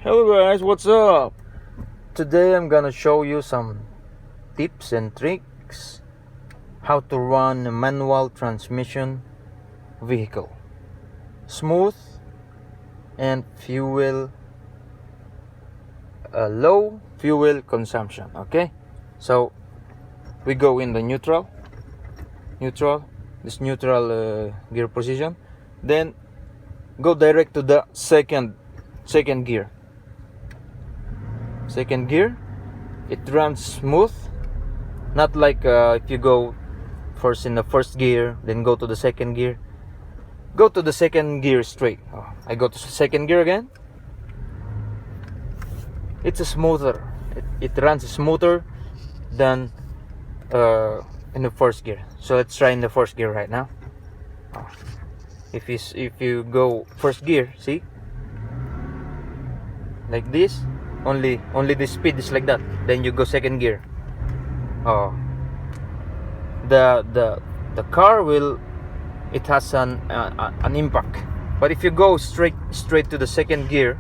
Hello guys, what's up? Today I'm gonna show you some tips and tricks how to run a manual transmission vehicle. Smooth and low fuel consumption. Okay, so we go in the neutral gear position, then go direct to the second gear. It runs smooth, not like if you go first in the first gear, then go to the second gear. Go to the second gear straight. I go to second gear again. It's smoother. It runs smoother than in the first gear. So let's try in the first gear right now. If you go first gear, see, like this. Only the speed is like that. Then you go second gear. The car it has an impact. But if you go straight to the second gear,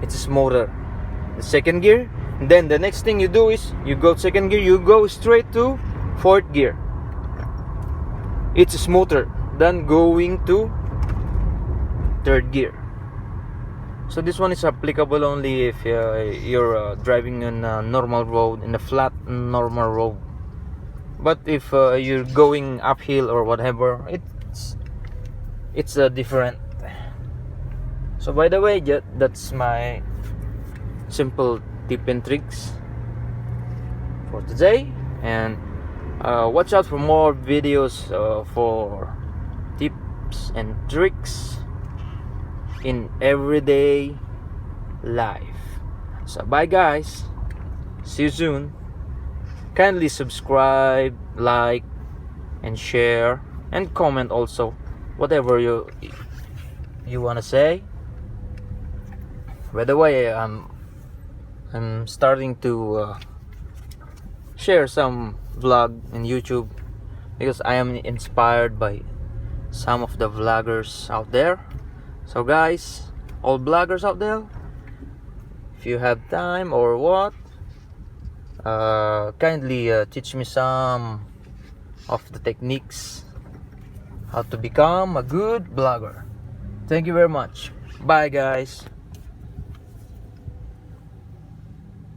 it's smoother. The second gear, and then the next thing you do is you go second gear, you go straight to fourth gear. It's smoother than going to third gear. So this one is applicable only if you're driving on a normal road, in a flat normal road. But if you're going uphill or whatever, it's different. So by the way, that's my simple tip and tricks for today. And watch out for more videos for tips and tricks in everyday life. So bye guys, see you soon. Kindly subscribe, like, and share, and comment also whatever you want to say. By the way, I'm starting to share some vlog in YouTube because I am inspired by some of the vloggers out there. So guys, all bloggers out there, if you have time or what, kindly teach me some of the techniques how to become a good blogger. Thank you very much. Bye guys.